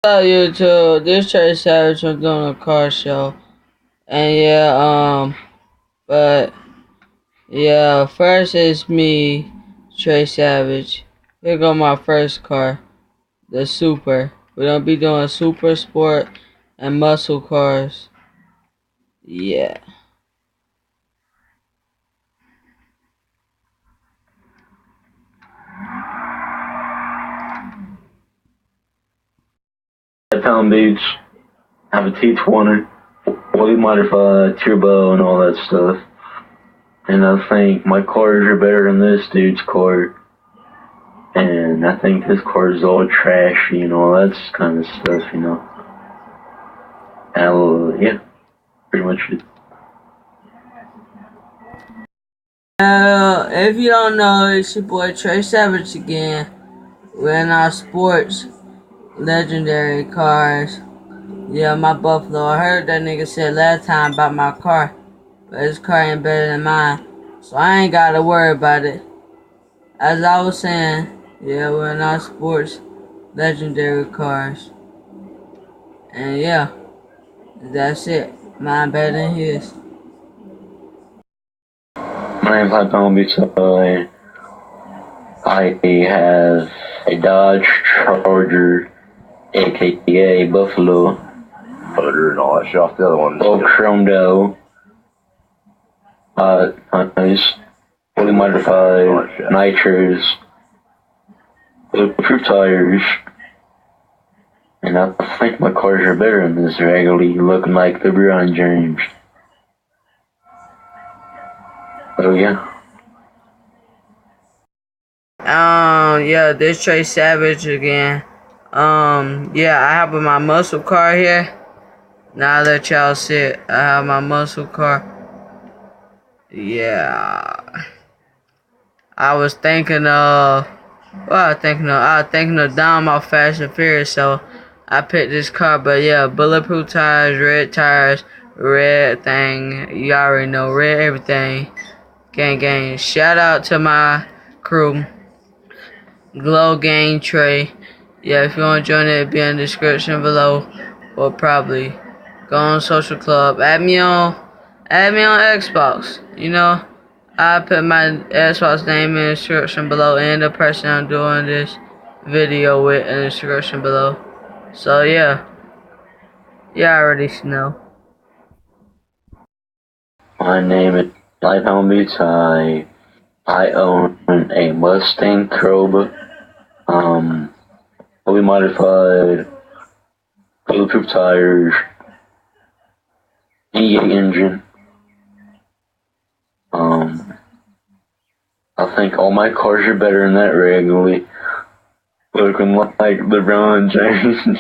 Hello YouTube, this Trey Savage. I'm doing a car show, and but yeah, first it's me, Trey Savage. Here go my first car, the Super. We're gonna be doing super sport and muscle cars. Yeah. Palm Beach, have a T20, fully modified, turbo, and all that stuff. And I think my cars are better than this dude's car. And I think his car is all trashy and all that kind of stuff, you know. And yeah, pretty much it. If you don't know, it's your boy Trey Savage again. We're in our sports legendary cars. Yeah, my Buffalo. I heard that nigga said last time about my car, but his car ain't better than mine, so I ain't gotta worry about it. As I was saying, yeah, we're in our sports legendary cars, and yeah, that's it. Mine better than his. My name's Palm Beach. I have a Dodge Charger, aka Buffalo. Motor and all that shit off the other one. All chromed out. Nice. Fully modified. Nitros. Bulletproof tires. And I think my cars are better than this regularly, looking like LeBron James. Oh yeah. Yeah, this Trey Savage again. Yeah, I have my muscle car here. Now that y'all see it, I have my muscle car. Yeah. I was thinking of Dom off Fast and Furious, so I picked this car. But yeah, bulletproof tires, red thing. You already know, red everything. Gang. Shout out to my crew. Glow Gang Trey. Yeah, if you want to join it, it'll be in the description below. Or probably go on social club. Add me on Xbox. You know, I put my Xbox name in the description below, and the person I'm doing this video with in the description below. So yeah, you already know. My name is Palm Beach. I own a Mustang Cobra, fully modified, bulletproof tires, E8 engine. I think all my cars are better than that regularly, looking like LeBron James.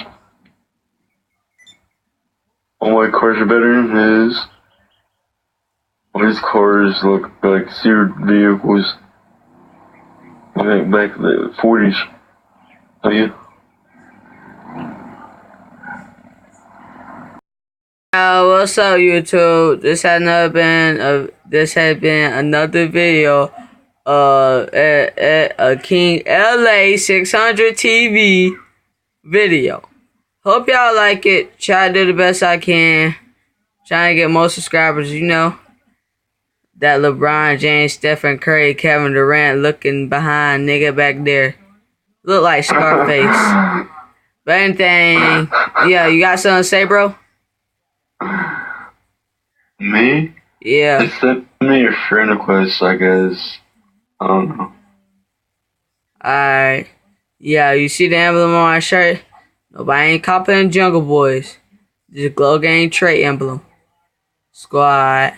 All my cars are better than his. His cars look like seared vehicles, like back in the 40s. Oh yeah. What's up, YouTube? This has been another video at a King LA 600 TV video. Hope y'all like it. Try to do the best I can. Trying to get more subscribers, you know. That LeBron James, Stephen Curry, Kevin Durant looking behind nigga back there. Look like Scarface. But anything, yeah, you got something to say, bro? Me? Yeah. Just send me your friend request, I guess. I don't know. Alright. Yeah, you see the emblem on my shirt? Nobody ain't copying Jungle Boys. Just Glow Gang Trey emblem. Squad.